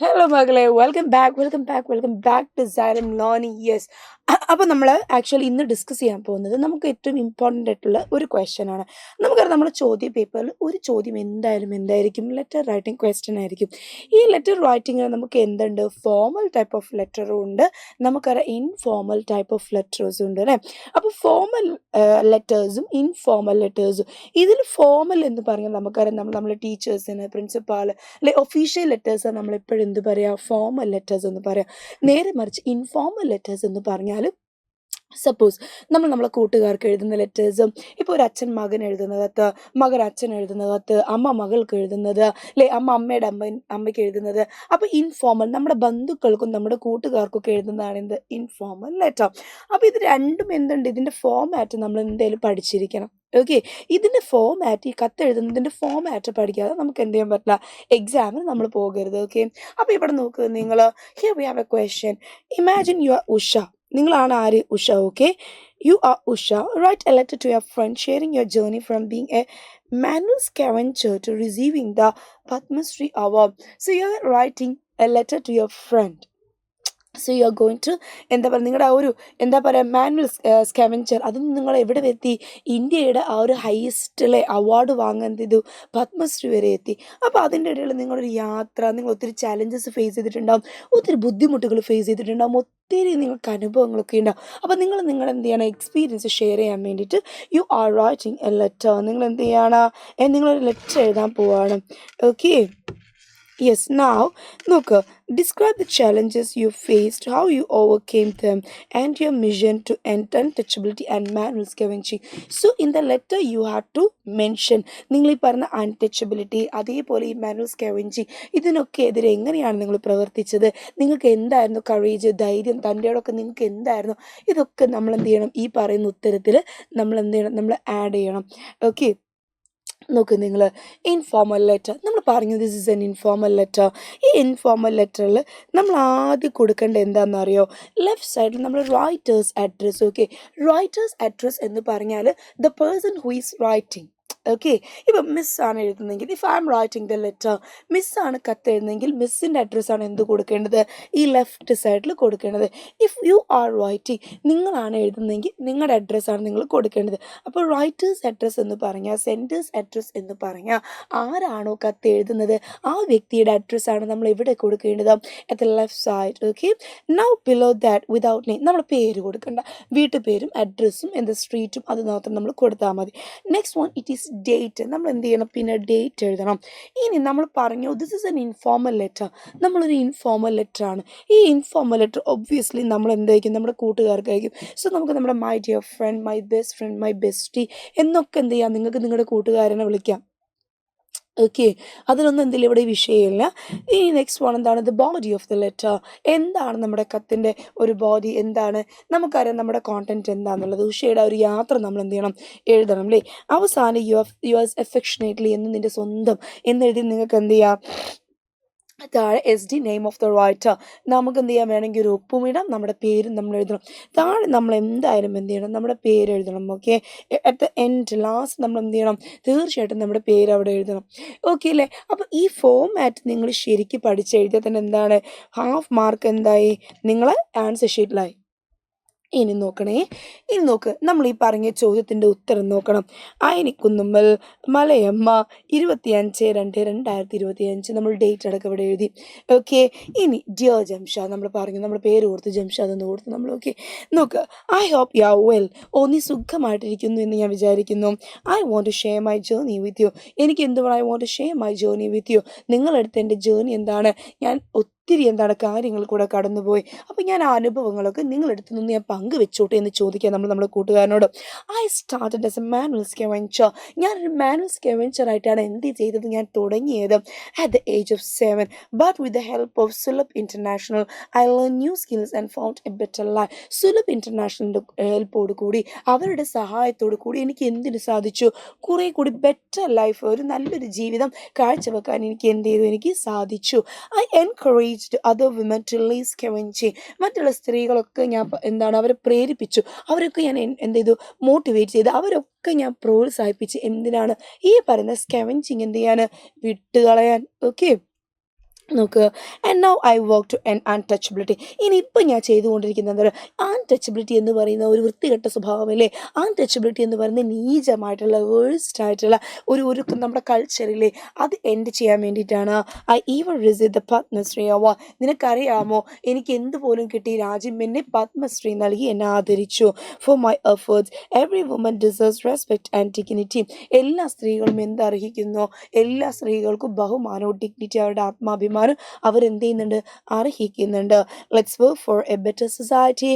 Hello മകളെ, welcome back to Xylem learning. Yes, അപ്പോൾ നമ്മൾ ആക്ച്വലി ഇന്ന് ഡിസ്കസ് ചെയ്യാൻ പോകുന്നത് നമുക്ക് ഏറ്റവും ഇമ്പോർട്ടൻ്റ് ആയിട്ടുള്ള ഒരു ക്വസ്റ്റ്യൻ ആണ്. നമുക്കറിയാം, നമ്മുടെ ചോദ്യ പേപ്പറിൽ ഒരു ചോദ്യം എന്തായിരിക്കും ലെറ്റർ റൈറ്റിംഗ് ക്വസ്റ്റ്യൻ ആയിരിക്കും. ഈ ലെറ്റർ റൈറ്റിങ്ങിൽ നമുക്ക് എന്തുണ്ട്, ഫോമൽ ടൈപ്പ് ഓഫ് ലെറ്ററും ഉണ്ട്, നമുക്കറിയാം ഇൻഫോർമൽ ടൈപ്പ് ഓഫ് ലെറ്റേഴ്സും ഉണ്ട് അല്ലേ. അപ്പോൾ ഫോമൽ ലെറ്റേഴ്സും ഇൻഫോർമൽ ലെറ്റേഴ്സും, ഇതിൽ ഫോമൽ എന്ന് പറഞ്ഞാൽ നമുക്കറിയാം നമ്മുടെ ടീച്ചേഴ്സിന്, പ്രിൻസിപ്പാൾ, അല്ലെ ഒഫീഷ്യൽ ലെറ്റേഴ്സ് നമ്മൾ എപ്പോഴും എന്ത് പറയുക, ഫോമൽ ലെറ്റേഴ്സ് എന്ന് പറയാം. നേരെ മറിച്ച് ഇൻഫോമൽ ലെറ്റേഴ്സ് എന്ന് പറഞ്ഞാൽ സപ്പോസ് നമ്മളെ കൂട്ടുകാർക്ക് എഴുതുന്ന ലെറ്റേഴ്സും, ഇപ്പോൾ ഒരു അച്ഛൻ മകൻ എഴുതുന്ന കത്ത്, മകൻ അച്ഛൻ എഴുതുന്ന കത്ത്, അമ്മ മകൾക്ക് എഴുതുന്നത്, അല്ലെ അമ്മയുടെ അമ്മയ്ക്ക് എഴുതുന്നത്. അപ്പോൾ ഇൻഫോമൽ നമ്മുടെ ബന്ധുക്കൾക്കും നമ്മുടെ കൂട്ടുകാർക്കൊക്കെ എഴുതുന്നതാണ് എന്ത്, ഇൻഫോമൽ ലെറ്റർ. അപ്പോൾ ഇത് രണ്ടും എന്തുണ്ട്, ഇതിൻ്റെ ഫോമാറ്റ് നമ്മൾ എന്തായാലും പഠിച്ചിരിക്കണം. ഓക്കെ, ഇതിൻ്റെ ഫോമാറ്റ്, ഈ കത്ത് എഴുതുന്നതിൻ്റെ ഫോമാറ്റ് പഠിക്കാതെ നമുക്ക് എന്ത് ചെയ്യാൻ പറ്റില്ല, എക്സാമിന് നമ്മൾ പോകരുത്. ഓക്കെ, അപ്പോൾ ഇവിടെ നോക്കുക നിങ്ങൾ, here we have a question. Imagine you are Usha. നിങ്ങളാണ് ആര്, Usha. Okay, you are Usha. Write a letter to your friend sharing your journey from being a manual scavenger to receiving the Padma Shri award. So you are writing a letter to your friend. So you are going to എന്താ പറയുക, നിങ്ങളുടെ ആ ഒരു എന്താ പറയുക manual scavenger, അത് നിങ്ങൾ എവിടെ എത്തി, ഇന്ത്യയുടെ ആ ഒരു ഹയസ്റ്റിലെ അവാർഡ് വാങ്ങാൻ ചെയ്തു, പത്മശ്രീ വരെ എത്തി. അപ്പോൾ അതിൻ്റെ ഇടയിൽ നിങ്ങളൊരു യാത്ര, നിങ്ങൾ ഒത്തിരി ചാലഞ്ചസ് ഫേസ് ചെയ്തിട്ടുണ്ടാവും, ഒത്തിരി ബുദ്ധിമുട്ടുകൾ ഫേസ് ചെയ്തിട്ടുണ്ടാവും, ഒത്തിരി നിങ്ങൾക്ക് അനുഭവങ്ങളൊക്കെ ഉണ്ടാവും. അപ്പോൾ നിങ്ങൾ എന്ത് ചെയ്യണം, എക്സ്പീരിയൻസ് ഷെയർ ചെയ്യാൻ വേണ്ടിയിട്ട് you are writing A letter. നിങ്ങൾ എന്ത് ചെയ്യണം, നിങ്ങളൊരു ലെറ്റർ എഴുതാൻ പോവാണ്. Okay, yes, now look, describe the challenges you faced, how you overcame them, and your mission to end untouchability and manual scavenging. So in the letter you have to mention നിങ്ങൾ ഈ പറഞ്ഞ untouchability, അതേപോലെ ഈ manual scavenging, ഇതിനൊക്കെ എതിരെ എങ്ങനെയാണ് നിങ്ങൾ പ്രവർത്തിച്ചത്, നിങ്ങൾക്ക് എന്തായിരുന്നു കറേജ്, ധൈര്യം, തൻ്റെയോടൊക്കെ നിങ്ങൾക്ക് എന്തായിരുന്നു, ഇതൊക്കെ നമ്മൾ എന്ത് ചെയ്യണം, ഈ പറയുന്ന ഉത്തരത്തിൽ നമ്മൾ എന്ത് ചെയ്യണം, നമ്മൾ ആഡ് ചെയ്യണം. ഓക്കെ, നോക്ക് നിങ്ങൾ, ഇൻഫോർമൽ ലെറ്റർ നമ്മൾ പറഞ്ഞു, this is an informal letter. ഈ ഇൻഫോർമൽ ലെറ്ററിൽ നമ്മൾ ആദ്യം കൊടുക്കേണ്ടത് എന്താണെന്നറിയോ, ലെഫ്റ്റ് സൈഡിൽ നമ്മൾ writer's address. Okay, writer's address എന്ന് പറഞ്ഞാൽ the person who is writing. Okay, ഇപ്പം മിസ്സാണ് എഴുതുന്നതെങ്കിൽ, if I'm writing the letter, മിസ്സാണ് കത്ത് എഴുതുന്നതെങ്കിൽ മിസ്സിൻ്റെ അഡ്രസ്സാണ് എന്ത് കൊടുക്കേണ്ടത്, ഈ ലെഫ്റ്റ് സൈഡിൽ കൊടുക്കേണ്ടത്. ഇഫ് യു ആർ റൈറ്റിംഗ്, നിങ്ങളാണ് എഴുതുന്നതെങ്കിൽ നിങ്ങളുടെ അഡ്രസ്സാണ് നിങ്ങൾ കൊടുക്കേണ്ടത്. അപ്പോൾ റൈറ്റേഴ്സ് അഡ്രസ്സ് എന്ന് പറഞ്ഞാൽ, സെൻറ്റേഴ്സ് അഡ്രസ്സ് എന്ന് പറഞ്ഞാൽ, ആരാണോ കത്ത് എഴുതുന്നത് ആ വ്യക്തിയുടെ അഡ്രസ്സാണ് നമ്മൾ എവിടെ കൊടുക്കേണ്ടത്, at the left side. Okay, now below that without name, നമ്മൾ പേര് കൊടുക്കണ്ട, വീട്ടുപേരും അഡ്രസ്സും എന്ത് സ്ട്രീറ്റും അത് മാത്രം നമ്മൾ കൊടുത്താൽ മതി. Next one, it is date. നമ്മൾ എന്ത് ചെയ്യണം, പിന്നെ ഡേറ്റ് എഴുതണം. ഇനി നമ്മൾ പറഞ്ഞു this is an informal letter, നമ്മളൊരു ഇൻഫോർമൽ ലെറ്റർ ആണ്. ഈ ഇൻഫോർമൽ ലെറ്റർ ഒബ്വിയസ്ലി നമ്മൾ എന്തായിരിക്കും, നമ്മുടെ കൂട്ടുകാർക്കായിരിക്കും. സോ നമുക്ക് നമ്മുടെ my dear friend, my best friend, my bestie എന്നൊക്കെ എന്ത് ചെയ്യാം, നിങ്ങൾക്ക് നിങ്ങളുടെ കൂട്ടുകാരനെ വിളിക്കാം. ഓക്കെ, അതിലൊന്നും എന്തെങ്കിലും ഇവിടെ വിഷയമില്ല. ഈ നെക്സ്റ്റ് വൺ എന്താണ്, the body of the letter. എന്താണ് നമ്മുടെ കത്തിൻ്റെ ഒരു ബോഡി, എന്താണ് നമുക്കറിയാം, നമ്മുടെ കോണ്ടന്റ് എന്താണെന്നുള്ളത്. ഉഷയുടെ ഒരു യാത്ര നമ്മൾ എന്ത് ചെയ്യണം, എഴുതണം അല്ലേ. അവസാനം യുവേഴ്സ് എഫെക്ഷനേറ്റ്ലി എന്ന് നിൻ്റെ സ്വന്തം എന്നെഴുതി നിങ്ങൾക്ക് എന്ത് ചെയ്യാം, താഴെ നെയിം ഓഫ് ദ റൈറ്റർ. നമുക്ക് എന്ത് ചെയ്യാൻ വേണമെങ്കിൽ ഒരു ഒപ്പുമിടാം, നമ്മുടെ പേരും നമ്മൾ എഴുതണം. താഴെ നമ്മൾ എന്തായാലും എന്ത് ചെയ്യണം, നമ്മുടെ പേര് എഴുതണം. Okay, at the end last നമ്മൾ എന്ത് ചെയ്യണം, തീർച്ചയായിട്ടും നമ്മുടെ പേര് അവിടെ എഴുതണം. ഓക്കെ അല്ലേ. അപ്പോൾ ഈ ഫോമാറ്റ് നിങ്ങൾ ശരിക്കും പഠിച്ചെഴുതിയാൽ തന്നെ എന്താണ്, ഹാഫ് മാർക്ക് എന്തായി, നിങ്ങളെ ആൻസർ ഷീറ്റിലായി. ഇനി നോക്ക്, നമ്മൾ ഈ പറഞ്ഞ ചോദ്യത്തിൻ്റെ ഉത്തരം നോക്കണം. അയനിക്കുന്നുമ്മൽ മലയമ്മ 25/2/2025 നമ്മൾ ഡേറ്റ് അടക്കം ഇവിടെ എഴുതി. ഓക്കെ, ഇനി ഡിയർ ജംഷാദ് നമ്മൾ പറഞ്ഞു, നമ്മൾ പേര് കൊടുത്തു, ജംഷാദ് എന്ന് കൊടുത്തു നമ്മൾ. ഓക്കെ, നോക്ക്, I hope you are well. നീ സുഖമായിട്ടിരിക്കുന്നു എന്ന് ഞാൻ വിചാരിക്കുന്നു. I want to share my journey with you. എനിക്ക് എന്തുവാണ്, I want to share my journey with you. നിങ്ങളെടുത്ത എൻ്റെ ജേർണി എന്താണ്, ഞാൻ ഒത്തിരി എന്താണ് കാര്യങ്ങൾ കൂടെ കടന്നുപോയി. അപ്പോൾ ഞാൻ ആ അനുഭവങ്ങളൊക്കെ നിങ്ങളെടുത്ത് നിന്ന് ഞാൻ പങ്കുവെച്ചോട്ടെ എന്ന് ചോദിക്കുക നമ്മുടെ കൂട്ടുകാരനോട്. I started as a manual scavenger. ഞാനൊരു മാനുവൽ സ്കാവെഞ്ചർ ആയിട്ടാണ് എന്ത് ചെയ്തത്, ഞാൻ തുടങ്ങിയത് at the age of 7. But with the help of Sulabh International I learn new skills and found a better life. Sulabh ഇൻ്റർനാഷണലിൻ്റെ ഹെൽപ്പോട് കൂടി, അവരുടെ സഹായത്തോടു കൂടി എനിക്ക് എന്തിനു സാധിച്ചു, കുറേ കൂടി ബെറ്റർ ലൈഫ്, ഒരു നല്ലൊരു ജീവിതം കാഴ്ചവെക്കാൻ എനിക്ക് എന്ത് ചെയ്തു, എനിക്ക് സാധിച്ചു. I encouraged other women to leave scavenging. മറ്റുള്ള സ്ത്രീകളൊക്കെ ഞാൻ അവരെ പ്രേരിപ്പിച്ചു, അവരൊക്കെ ഞാൻ എന്ത് ചെയ്തു, മോട്ടിവേറ്റ് ചെയ്ത്, അവരൊക്കെ ഞാൻ പ്രോത്സാഹിപ്പിച്ച് എന്തിനാണ്, ഈ പറയുന്ന സ്കാവെഞ്ചിങ് എന്ത് ചെയ്യാൻ, വിട്ടുകളയാൻ. ഓക്കെ, നോക്കുക. And now I work to end untouchability. ഇനിയിപ്പം ഞാൻ ചെയ്തുകൊണ്ടിരിക്കുന്നത് അൺടച്ചബിലിറ്റി എന്ന് പറയുന്ന ഒരു വൃത്തികെട്ട സ്വഭാവമല്ലേ, അൺടച്ചബിലിറ്റി എന്ന് പറയുന്ന നീചമായിട്ടുള്ള വേഴ്സ്റ്റ് ആയിട്ടുള്ള ഒരു നമ്മുടെ കൾച്ചറിലെ അത് എൻഡ് ചെയ്യാൻ വേണ്ടിയിട്ടാണ്. I even receive the Padmashri award. നിനക്കറിയാമോ, എനിക്ക് എന്തുപോലും കിട്ടി, രാജ്യം എന്നെ പത്മശ്രീ നൽകി എന്നെ ആദരിച്ചു. For my efforts every woman deserves respect and dignity. എല്ലാ സ്ത്രീകളും എന്തർഹിക്കുന്നു, എല്ലാ സ്ത്രീകൾക്കും ബഹുമാനവും ഡിഗ്നിറ്റി, അവരുടെ ആത്മാഭിമാനം അവരെന്ത് ചെയ്യുന്നുണ്ട്, അർഹിക്കുന്നുണ്ട്. Let's work for a better society.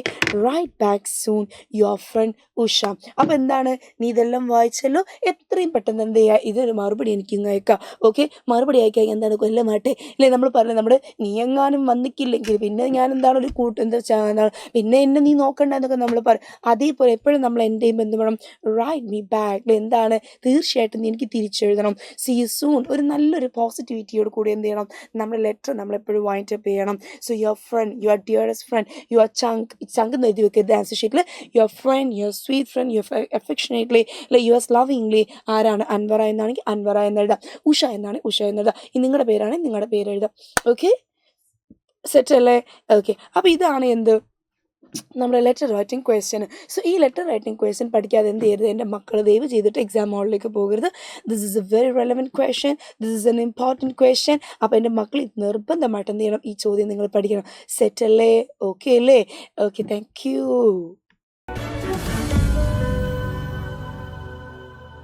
Write back soon, your friend Usha. അപ്പം എന്താണ്, നീ ഇതെല്ലാം വായിച്ചല്ലോ, എത്രയും പെട്ടെന്ന് എന്ത് ചെയ്യുക, ഇതൊരു മറുപടി എനിക്ക് ഇങ്ങ് അയക്കാം. ഓക്കെ, മറുപടി അയക്കാൻ എന്താണ്, കൊല്ലമാട്ടെ അല്ലേ നമ്മൾ പറഞ്ഞു. നമ്മുടെ നീ എങ്ങാനും വന്നിക്കില്ലെങ്കിൽ പിന്നെ ഞാൻ എന്താണ് ഒരു എന്താണ് പിന്നെ എന്നെ നീ നോക്കണ്ട എന്നൊക്കെ നമ്മൾ പറയും. അതേപോലെ എപ്പോഴും നമ്മൾ എൻ്റെ ചെയ്യുമ്പോൾ എന്ത് വേണം, റൈറ്റ് മീ ബാക്ക്. എന്താണ്, തീർച്ചയായിട്ടും നീ എനിക്ക് തിരിച്ചെഴുതണം. See you soon. ഒരു നല്ലൊരു പോസിറ്റിവിറ്റിയോട് കൂടി എന്ത് ചെയ്യണം, നമ്മുടെ ലെറ്റർ നമ്മളെപ്പോഴും വൈൻഡ് അപ്പ് ചെയ്യണം. So your friend, your dearest friend, your ചങ്ക് എന്ന് എഴുതി വെക്കരുത് ആൻസർ ഷീറ്റിൽ. Your friend, your sweet friend, your affectionately, അല്ലെ യുവേഴ്സ് ലവിങ്ലി. ആരാണ്, അൻവറ എന്നാണെങ്കിൽ അൻവറ എന്നെഴുതാം, ഉഷ എന്നാണ് ഉഷ എന്നെഴുതാം. ഇനി നിങ്ങളുടെ പേരാണെങ്കിൽ നിങ്ങളുടെ പേര് എഴുതാം. ഓക്കെ, സെറ്റ് അല്ലേ? ഓക്കെ, അപ്പോൾ ഇതാണ് എന്ത്, നമ്മുടെ ലെറ്റർ റൈറ്റിംഗ് ക്വസ്റ്റ്യൻ. സോ ഈ ലെറ്റർ റൈറ്റിംഗ് ക്വസ്റ്റ്യൻ പഠിക്കാതെ എന്ത് ചെയ്യരുത്, എൻ്റെ മക്കൾ ദയവ് ചെയ്തിട്ട് എക്സാം ഹോളിലേക്ക് പോകരുത്. This is A very relevant question, this is an important question. അപ്പോൾ എൻ്റെ മക്കൾ ഇത് നിർബന്ധമായിട്ട് എന്ത് ചെയ്യണം, ഈ ചോദ്യം നിങ്ങൾ പഠിക്കണം. സെറ്റ് അല്ലേ? ഓക്കെ അല്ലേ? Okay, thank you.